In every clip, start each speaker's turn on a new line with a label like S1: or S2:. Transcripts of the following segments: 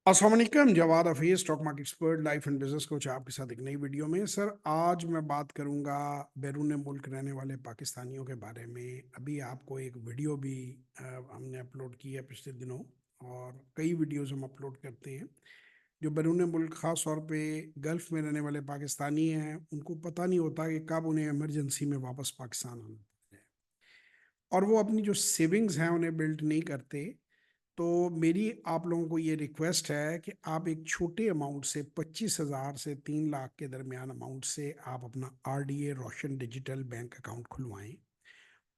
S1: अस्सलाम वालेकुम, Jawad Hafeez, stock market expert, life and business coach, आपके साथ एक नई वीडियो में। सर, आज मैं बात करूंगा बैरून मुल्क रहने वाले पाकिस्तानियों के बारे में। अभी आपको एक वीडियो भी हमने अपलोड की है पिछले दिनों, और कई वीडियोस हम अपलोड करते हैं। जो बैरून मुल्क ख़ास तौर पे गल्फ़ में रहने वाले पाकिस्तानी हैं, उनको पता नहीं होता कि कब उन्हें इमरजेंसी में वापस पाकिस्तान आना है, और वो अपनी जो सेविंग्स हैं उन्हें बिल्ड नहीं करते। तो मेरी आप लोगों को ये रिक्वेस्ट है कि आप एक छोटे अमाउंट से 25,000 से 3 लाख के दरमियान अमाउंट से आप अपना आरडीए रोशन डिजिटल बैंक अकाउंट खुलवाएं,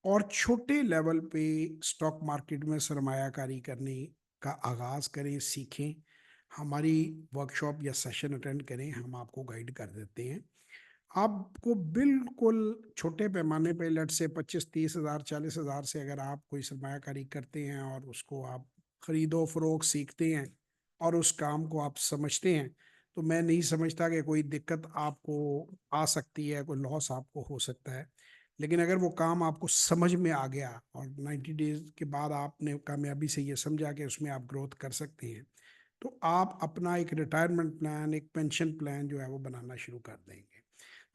S1: और छोटे लेवल पे स्टॉक मार्केट में सरमायाकारी करने का आगाज़ करें, सीखें। हमारी वर्कशॉप या सेशन अटेंड करें, हम आपको गाइड कर देते हैं। आपको बिल्कुल छोटे पैमाने पे, लेट से 25-30 हज़ार 40 हज़ार से अगर आप कोई सरमायाकारी करते हैं और उसको आप खरीदो फरोख्त सीखते हैं और उस काम को आप समझते हैं, तो मैं नहीं समझता कि कोई दिक्कत आपको आ सकती है, कोई लॉस आपको हो सकता है। लेकिन अगर वो काम आपको समझ में आ गया और 90 डेज के बाद आपने कामयाबी से ये समझा कि उसमें आप ग्रोथ कर सकते हैं, तो आप अपना एक रिटायरमेंट प्लान, एक पेंशन प्लान जो है वो बनाना शुरू कर देंगे।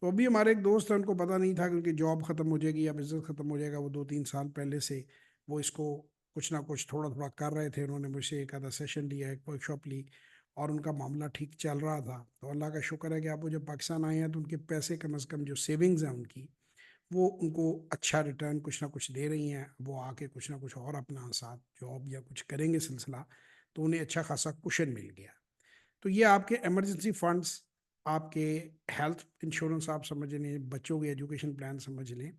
S1: तो अभी हमारे एक दोस्त है, उनको पता नहीं था कि उनकी जॉब ख़त्म हो जाएगी या बिज़नेस ख़त्म हो जाएगा। वो 2-3 साल पहले से वो इसको कुछ ना कुछ थोड़ा थोड़ा कर रहे थे। उन्होंने मुझसे एक आधा सेशन लिया, एक वर्कशॉप ली, और उनका मामला ठीक चल रहा था। तो अल्लाह का शुक्र है कि आप वो जब पाकिस्तान आए हैं तो उनके पैसे कम से कम जो सेविंग्स हैं उनकी, वो उनको अच्छा रिटर्न कुछ ना कुछ दे रही हैं। वो आके कुछ ना कुछ और अपना साथ जॉब या कुछ करेंगे सिलसिला, तो उन्हें अच्छा खासा कुशन मिल गया। तो ये आपके इमरजेंसी फंड्स, आपके हेल्थ इंश्योरेंस आप समझ लें, बच्चों के एजुकेशन प्लान समझ लें।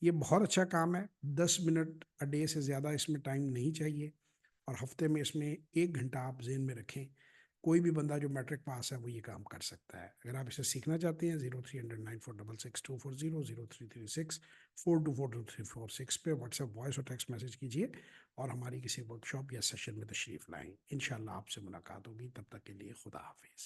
S1: ये बहुत अच्छा काम है। 10 मिनट अ डे से ज़्यादा इसमें टाइम नहीं चाहिए, और हफ्ते में इसमें 1 घंटा आप जेन में रखें। कोई भी बंदा जो मैट्रिक पास है वो ये काम कर सकता है। अगर आप इसे सीखना चाहते हैं, 0309466240, 0336424234 पे व्हाट्सएप वॉइस और टेक्स्ट मैसेज कीजिए, और हमारी किसी वर्कशॉप या सेशन में तशरीफ़ लाएं। इंशाल्लाह आपसे मुलाकात होगी। तब तक के लिए खुदा हाफिज़।